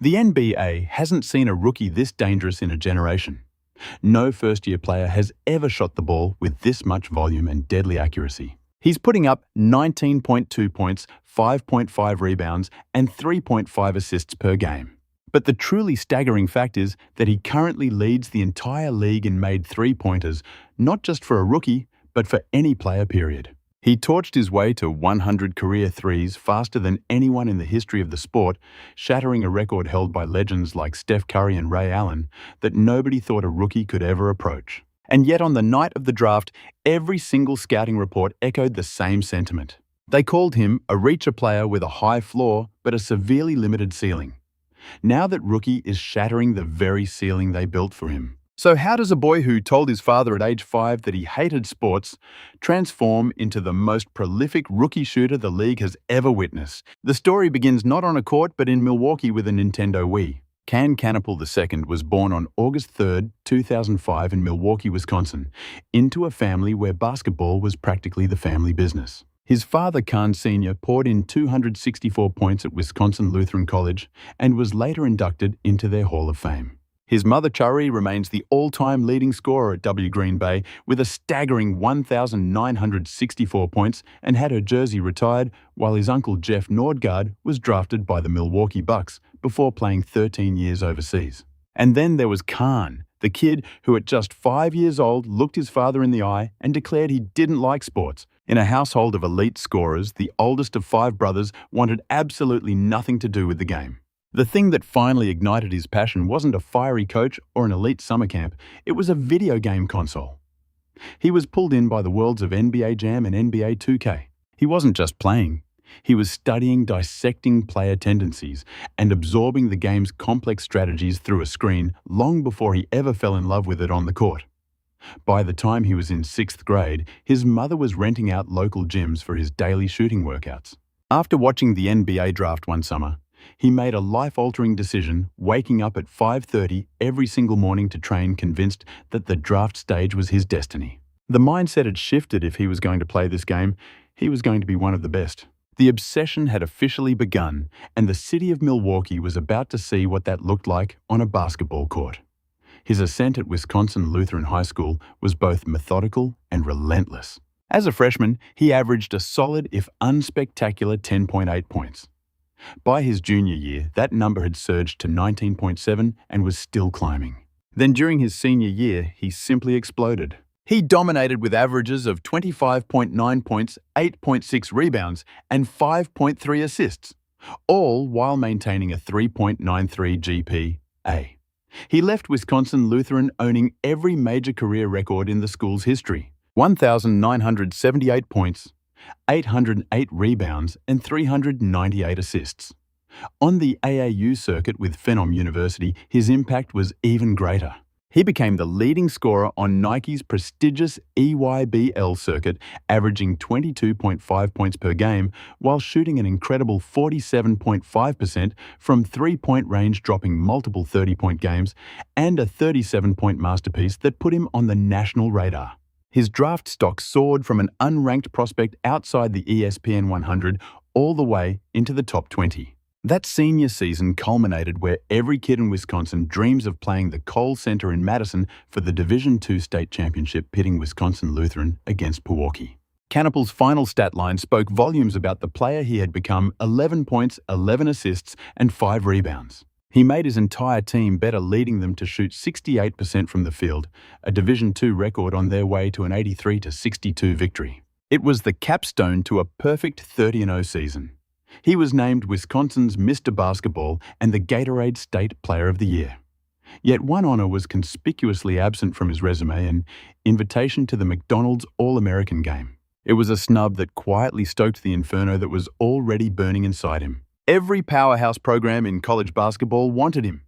The NBA hasn't seen a rookie this dangerous in a generation. No first-year player has ever shot the ball with this much volume and deadly accuracy. He's putting up 19.2 points, 5.5 rebounds, and 3.5 assists per game. But the truly staggering fact is that he currently leads the entire league in made three-pointers, not just for a rookie, but for any player period. He torched his way to 100 career threes faster than anyone in the history of the sport, shattering a record held by legends like Steph Curry and Ray Allen that nobody thought a rookie could ever approach. And yet on the night of the draft, every single scouting report echoed the same sentiment. They called him a reacher player with a high floor but a severely limited ceiling. Now that rookie is shattering the very ceiling they built for him. So how does a boy who told his father at age 5 that he hated sports transform into the most prolific rookie shooter the league has ever witnessed? The story begins not on a court but in Milwaukee with a Nintendo Wii. Can Cannapol II was born on August 3, 2005 in Milwaukee, Wisconsin, into a family where basketball was practically the family business. His father, Khan Sr., poured in 264 points at Wisconsin Lutheran College and was later inducted into their Hall of Fame. His mother, Chari, remains the all-time leading scorer at W Green Bay with a staggering 1,964 points and had her jersey retired, while his uncle Jeff Nordgaard was drafted by the Milwaukee Bucks before playing 13 years overseas. And then there was Khan, the kid who at just 5 years old looked his father in the eye and declared he didn't like sports. In a household of elite scorers, the oldest of 5 brothers wanted absolutely nothing to do with the game. The thing that finally ignited his passion wasn't a fiery coach or an elite summer camp, it was a video game console. He was pulled in by the worlds of NBA Jam and NBA 2K. He wasn't just playing. He was studying, dissecting player tendencies and absorbing the game's complex strategies through a screen long before he ever fell in love with it on the court. By the time he was in 6th grade, his mother was renting out local gyms for his daily shooting workouts. After watching the NBA draft one summer, he made a life-altering decision, waking up at 5:30 every single morning to train, convinced that the draft stage was his destiny. The mindset had shifted. If he was going to play this game, he was going to be one of the best. The obsession had officially begun, and the city of Milwaukee was about to see what that looked like on a basketball court. His ascent at Wisconsin Lutheran High School was both methodical and relentless. As a freshman, he averaged a solid, if unspectacular, 10.8 points. By his junior year, that number had surged to 19.7 and was still climbing. Then during his senior year, he simply exploded. He dominated with averages of 25.9 points, 8.6 rebounds, and 5.3 assists, all while maintaining a 3.93 GPA. He left Wisconsin Lutheran owning every major career record in the school's history: 1,978 points, 808 rebounds, and 398 assists. On the AAU circuit with Phenom University, his impact was even greater. He became the leading scorer on Nike's prestigious EYBL circuit, averaging 22.5 points per game while shooting an incredible 47.5% from three-point range, dropping multiple 30-point games, and a 37-point masterpiece that put him on the national radar. His draft stock soared from an unranked prospect outside the ESPN 100 all the way into the top 20. That senior season culminated where every kid in Wisconsin dreams of playing the Kohl Center in Madison for the Division II state championship, pitting Wisconsin Lutheran against Pewaukee. Cannapol's final stat line spoke volumes about the player he had become: 11 points, 11 assists, and 5 rebounds. He made his entire team better, leading them to shoot 68% from the field, a Division II record on their way to an 83-62 victory. It was the capstone to a perfect 30-0 season. He was named Wisconsin's Mr. Basketball and the Gatorade State Player of the Year. Yet one honor was conspicuously absent from his resume: an invitation to the McDonald's All-American game. It was a snub that quietly stoked the inferno that was already burning inside him. Every powerhouse program in college basketball wanted him,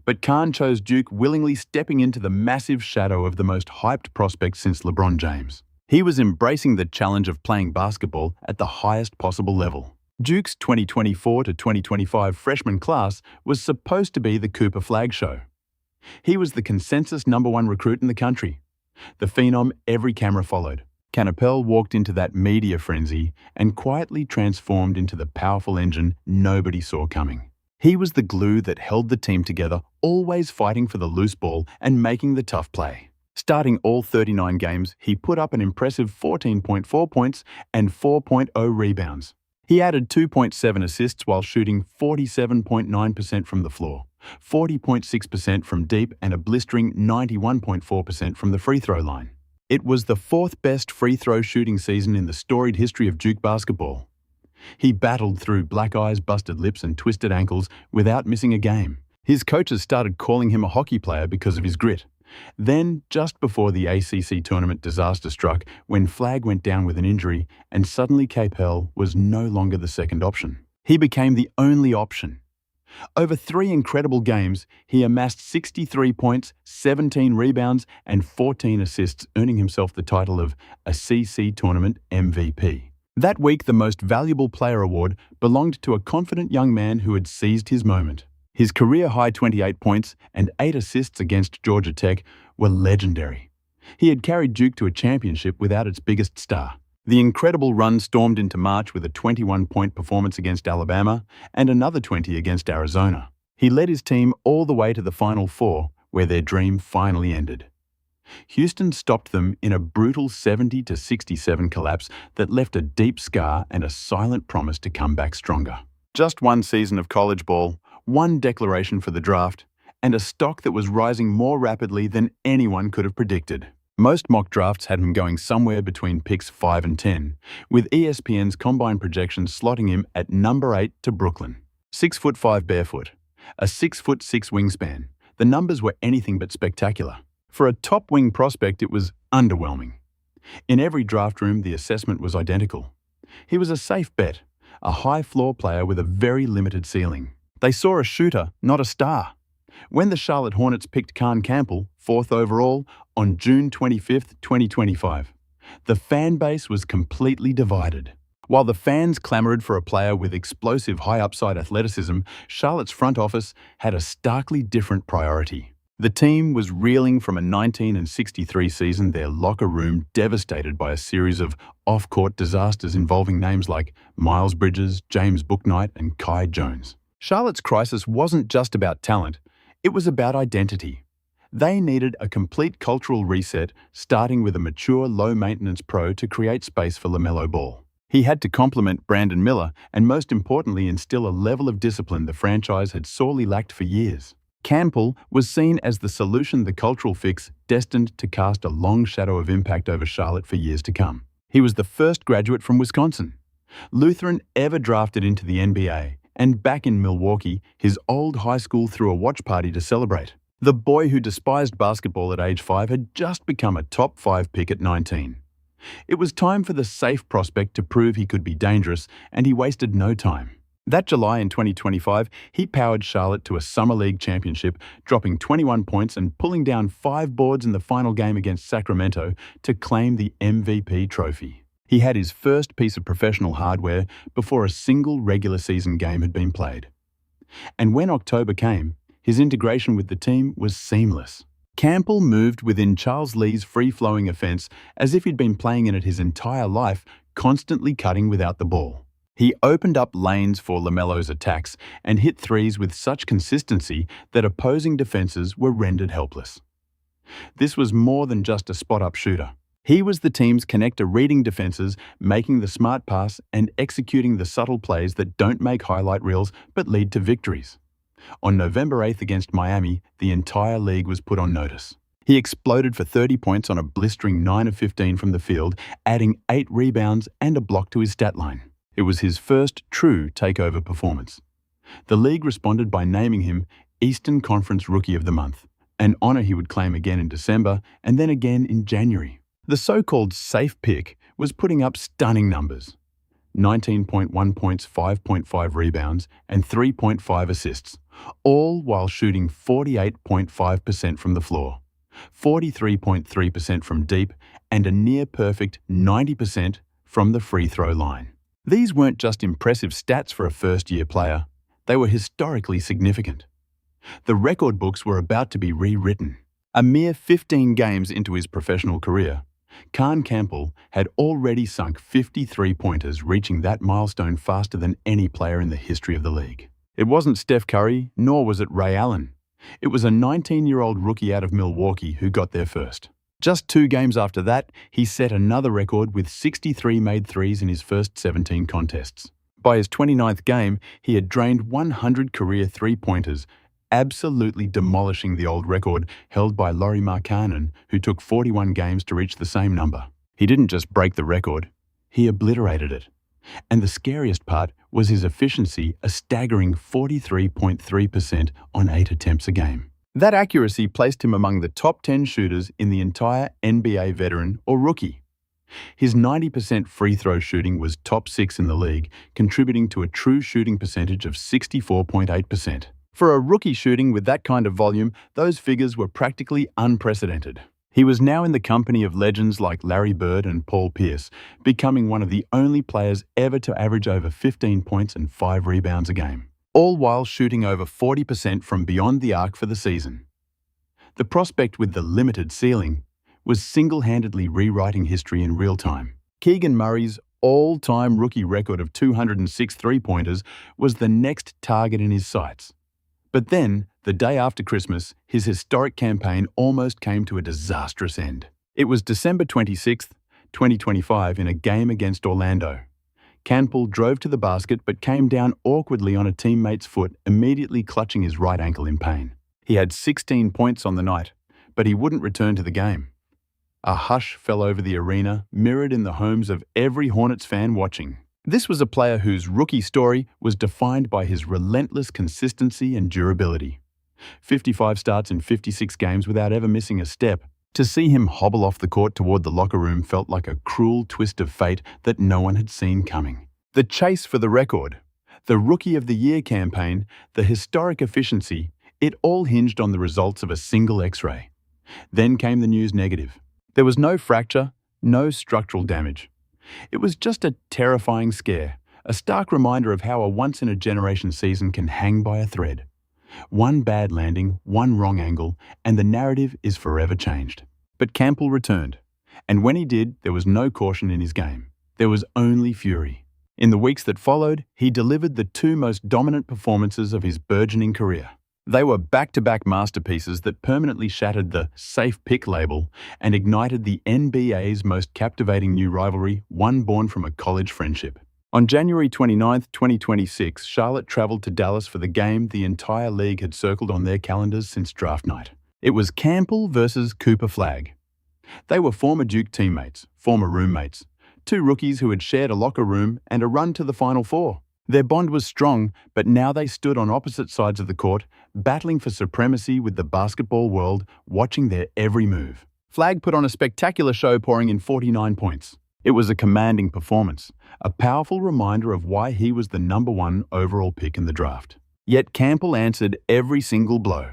but Khan chose Duke, willingly stepping into the massive shadow of the most hyped prospect since LeBron James. He was embracing the challenge of playing basketball at the highest possible level. Duke's 2024 to 2025 freshman class was supposed to be the Cooper Flag show. He was the consensus #1 recruit in the country, the phenom every camera followed. Cannapol walked into that media frenzy and quietly transformed into the powerful engine nobody saw coming. He was the glue that held the team together, always fighting for the loose ball and making the tough play. Starting all 39 games, he put up an impressive 14.4 points and 4.0 rebounds. He added 2.7 assists while shooting 47.9% from the floor, 40.6% from deep, and a blistering 91.4% from the free throw line. It was the fourth best free throw shooting season in the storied history of Duke basketball. He battled through black eyes, busted lips, and twisted ankles without missing a game. His coaches started calling him a hockey player because of his grit. Then, just before the ACC tournament disaster struck, when Flagg went down with an injury, and suddenly Capel was no longer the second option. He became the only option. Over 3 incredible games, he amassed 63 points, 17 rebounds, and 14 assists, earning himself the title of a CC Tournament MVP. That week, the Most Valuable Player award belonged to a confident young man who had seized his moment. His career-high 28 points and 8 assists against Georgia Tech were legendary. He had carried Duke to a championship without its biggest star. The incredible run stormed into March with a 21-point performance against Alabama and another 20 against Arizona. He led his team all the way to the Final Four, where their dream finally ended. Houston stopped them in a brutal 70-67 collapse that left a deep scar and a silent promise to come back stronger. Just one season of college ball, one declaration for the draft, and a stock that was rising more rapidly than anyone could have predicted. Most mock drafts had him going somewhere between picks 5 and 10, with ESPN's combine projections slotting him at number 8 to Brooklyn. 6'5" barefoot, a 6'6" wingspan. The numbers were anything but spectacular. For a top wing prospect, it was underwhelming. In every draft room, the assessment was identical. He was a safe bet, a high-floor player with a very limited ceiling. They saw a shooter, not a star. When the Charlotte Hornets picked Khan Campbell, 4th overall, on June 25, 2025, the fan base was completely divided. While the fans clamored for a player with explosive high-upside athleticism, Charlotte's front office had a starkly different priority. The team was reeling from a 1963 season, their locker room devastated by a series of off-court disasters involving names like Miles Bridges, James Bouknight, and Kai Jones. Charlotte's crisis wasn't just about talent, it was about identity. They needed a complete cultural reset, starting with a mature, low-maintenance pro to create space for LaMelo Ball. He had to complement Brandon Miller and, most importantly, instill a level of discipline the franchise had sorely lacked for years. Campbell was seen as the solution, the cultural fix destined to cast a long shadow of impact over Charlotte for years to come. He was the first graduate from Wisconsin, Lutheran ever drafted into the NBA, and back in Milwaukee, his old high school threw a watch party to celebrate. The boy who despised basketball at age 5 had just become a top 5 pick at 19. It was time for the safe prospect to prove he could be dangerous, and he wasted no time. That July in 2025, he powered Charlotte to a Summer League championship, dropping 21 points and pulling down 5 boards in the final game against Sacramento to claim the MVP trophy. He had his first piece of professional hardware before a single regular season game had been played. And when October came, his integration with the team was seamless. Campbell moved within Charles Lee's free-flowing offense as if he'd been playing in it his entire life, constantly cutting without the ball. He opened up lanes for LaMelo's attacks and hit threes with such consistency that opposing defenses were rendered helpless. This was more than just a spot-up shooter. He was the team's connector, reading defenses, making the smart pass, and executing the subtle plays that don't make highlight reels but lead to victories. On November 8th against Miami, the entire league was put on notice. He exploded for 30 points on a blistering 9 of 15 from the field, adding 8 rebounds and a block to his stat line. It was his first true takeover performance. The league responded by naming him Eastern Conference Rookie of the Month, an honor he would claim again in December and then again in January. The so-called safe pick was putting up stunning numbers: 19.1 points, 5.5 rebounds, and 3.5 assists, all while shooting 48.5% from the floor, 43.3% from deep, and a near-perfect 90% from the free throw line. These weren't just impressive stats for a first-year player, they were historically significant. The record books were about to be rewritten. A mere 15 games into his professional career, Khan Campbell had already sunk 53 pointers, reaching that milestone faster than any player in the history of the league. It wasn't Steph Curry, nor was it Ray Allen. It was a 19-year-old rookie out of Milwaukee who got there first. Just 2 games after that, he set another record with 63 made threes in his first 17 contests. By his 29th game, he had drained 100 career three-pointers, absolutely demolishing the old record held by Lauri Markkanen, who took 41 games to reach the same number. He didn't just break the record, he obliterated it. And the scariest part was his efficiency, a staggering 43.3% on 8 attempts a game. That accuracy placed him among the top 10 shooters in the entire NBA veteran or rookie. His 90% free throw shooting was top 6 in the league, contributing to a true shooting percentage of 64.8%. For a rookie shooting with that kind of volume, those figures were practically unprecedented. He was now in the company of legends like Larry Bird and Paul Pierce, becoming one of the only players ever to average over 15 points and 5 rebounds a game, all while shooting over 40% from beyond the arc for the season. The prospect with the limited ceiling was single-handedly rewriting history in real time. Keegan Murray's all-time rookie record of 206 three-pointers was the next target in his sights. But then, the day after Christmas, his historic campaign almost came to a disastrous end. It was December 26, 2025, in a game against Orlando. Canpel drove to the basket but came down awkwardly on a teammate's foot, immediately clutching his right ankle in pain. He had 16 points on the night, but he wouldn't return to the game. A hush fell over the arena, mirrored in the homes of every Hornets fan watching. This was a player whose rookie story was defined by his relentless consistency and durability. 55 starts in 56 games without ever missing a step. To see him hobble off the court toward the locker room felt like a cruel twist of fate that no one had seen coming. The chase for the record, the Rookie of the Year campaign, the historic efficiency, it all hinged on the results of a single X-ray. Then came the news negative. There was no fracture, no structural damage. It was just a terrifying scare, a stark reminder of how a once-in-a-generation season can hang by a thread. One bad landing, one wrong angle, and the narrative is forever changed. But Canpel returned, and when he did, there was no caution in his game. There was only fury. In the weeks that followed, he delivered the 2 most dominant performances of his burgeoning career. They were back-to-back masterpieces that permanently shattered the safe pick label and ignited the NBA's most captivating new rivalry, one born from a college friendship. On January 29, 2026, Charlotte traveled to Dallas for the game the entire league had circled on their calendars since draft night. It was Canpel versus Cooper Flagg. They were former Duke teammates, former roommates, 2 rookies who had shared a locker room and a run to the Final Four. Their bond was strong, but now they stood on opposite sides of the court, battling for supremacy with the basketball world, watching their every move. Flagg put on a spectacular show, pouring in 49 points. It was a commanding performance, a powerful reminder of why he was the #1 overall pick in the draft. Yet Canpel answered every single blow.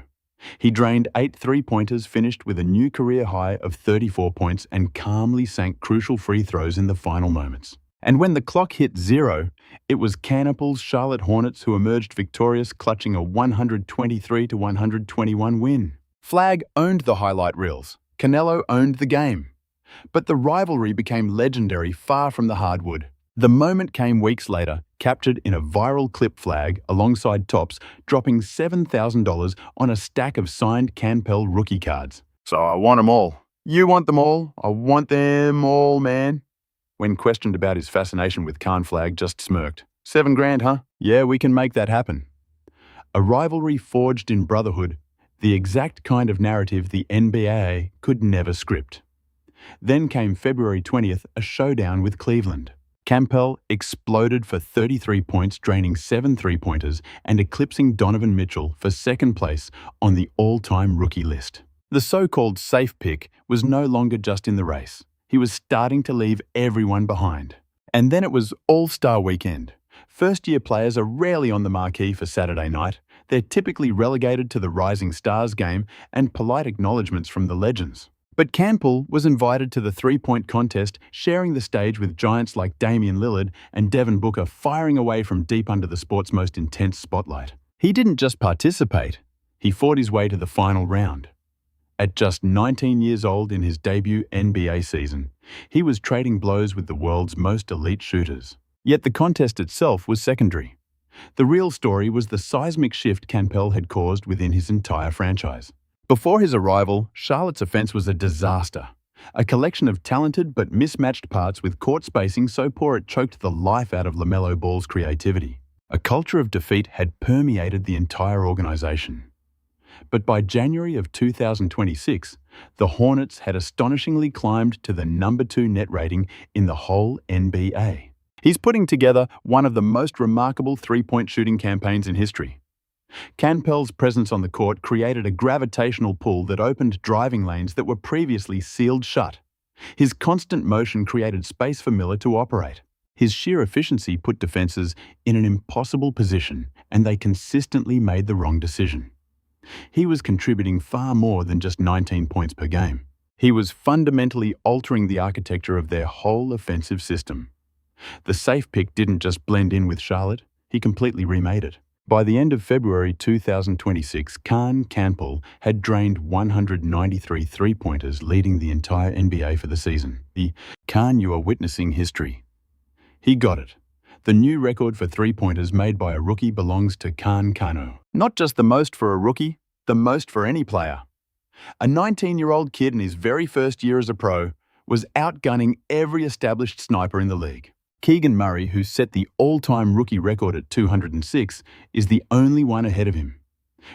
He drained 8 three-pointers, finished with a new career high of 34 points, and calmly sank crucial free throws in the final moments. And when the clock hit 0, it was Canpel's Charlotte Hornets who emerged victorious, clutching a 123-121 win. Flagg owned the highlight reels. Canelo owned the game. But the rivalry became legendary far from the hardwood. The moment came weeks later, captured in a viral clip. Flagg, alongside Topps, dropping $7,000 on a stack of signed Canpel rookie cards. "So I want them all." "You want them all? I want them all, man." When questioned about his fascination with Khan, Flagg just smirked. $7 grand, huh? Yeah, we can make that happen. A rivalry forged in brotherhood, the exact kind of narrative the NBA could never script. Then came February 20th, a showdown with Cleveland. Canpel exploded for 33 points, draining 7 three-pointers and eclipsing Donovan Mitchell for second place on the all-time rookie list. The so-called safe pick was no longer just in the race. He was starting to leave everyone behind. And then it was All-Star Weekend. First-year players are rarely on the marquee for Saturday night. They're typically relegated to the Rising Stars game and polite acknowledgements from the legends. But Canpel was invited to the three-point contest, sharing the stage with giants like Damian Lillard and Devin Booker, firing away from deep under the sport's most intense spotlight. He didn't just participate, he fought his way to the final round. At just 19 years old in his debut NBA season, he was trading blows with the world's most elite shooters. Yet the contest itself was secondary. The real story was the seismic shift Canpel had caused within his entire franchise. Before his arrival, Charlotte's offense was a disaster. A collection of talented but mismatched parts with court spacing so poor it choked the life out of LaMelo Ball's creativity. A culture of defeat had permeated the entire organization. But by January of 2026, the Hornets had astonishingly climbed to the #2 net rating in the whole NBA. He's putting together one of the most remarkable three-point shooting campaigns in history. Canpel's presence on the court created a gravitational pull that opened driving lanes that were previously sealed shut. His constant motion created space for Miller to operate. His sheer efficiency put defenses in an impossible position, and they consistently made the wrong decision. He was contributing far more than just 19 points per game. He was fundamentally altering the architecture of their whole offensive system. The safe pick didn't just blend in with Charlotte, he completely remade it. By the end of February 2026, Khan Canpel had drained 193 three-pointers, leading the entire NBA for the season. The Khan you are witnessing history. He got it. The new record for three-pointers made by a rookie belongs to Khan Kano. Not just the most for a rookie, the most for any player. A 19-year-old kid in his very first year as a pro was outgunning every established sniper in the league. Keegan Murray, who set the all-time rookie record at 206, is the only one ahead of him.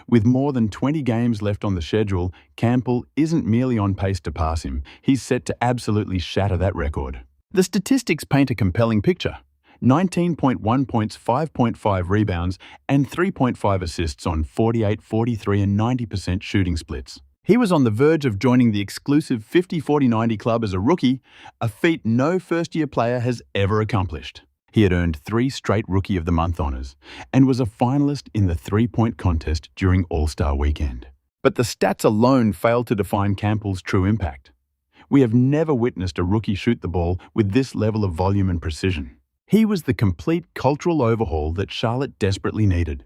With more than 20 games left on the schedule, Canpel isn't merely on pace to pass him, he's set to absolutely shatter that record. The statistics paint a compelling picture. 19.1 points, 5.5 rebounds, and 3.5 assists on 48, 43, and 90% shooting splits. He was on the verge of joining the exclusive 50-40-90 club as a rookie, a feat no first-year player has ever accomplished. He had earned 3 straight Rookie of the Month honors and was a finalist in the three-point contest during All-Star Weekend. But the stats alone failed to define Canpel's true impact. We have never witnessed a rookie shoot the ball with this level of volume and precision. He was the complete cultural overhaul that Charlotte desperately needed.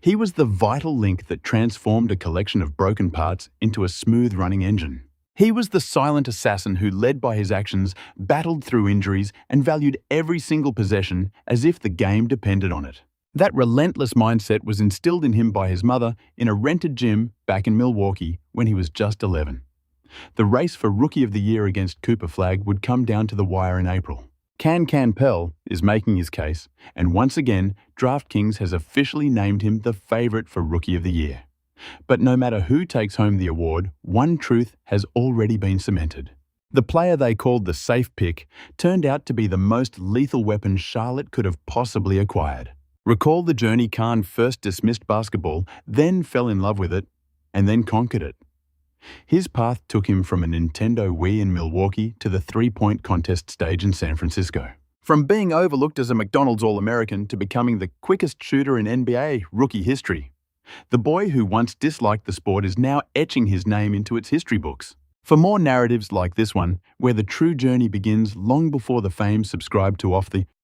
He was the vital link that transformed a collection of broken parts into a smooth-running engine. He was the silent assassin who, led by his actions, battled through injuries and valued every single possession as if the game depended on it. That relentless mindset was instilled in him by his mother in a rented gym back in Milwaukee when he was just 11. The race for Rookie of the Year against Cooper Flagg would come down to the wire in April. Canpel is making his case, and once again, DraftKings has officially named him the favorite for Rookie of the Year. But no matter who takes home the award, one truth has already been cemented. The player they called the safe pick turned out to be the most lethal weapon Charlotte could have possibly acquired. Recall the journey Khan first dismissed basketball, then fell in love with it, and then conquered it. His path took him from a Nintendo Wii in Milwaukee to the three-point contest stage in San Francisco. From being overlooked as a McDonald's All-American to becoming the quickest shooter in NBA rookie history. The boy who once disliked the sport is now etching his name into its history books. For more narratives like this one, where the true journey begins long before the fame subscribed to off the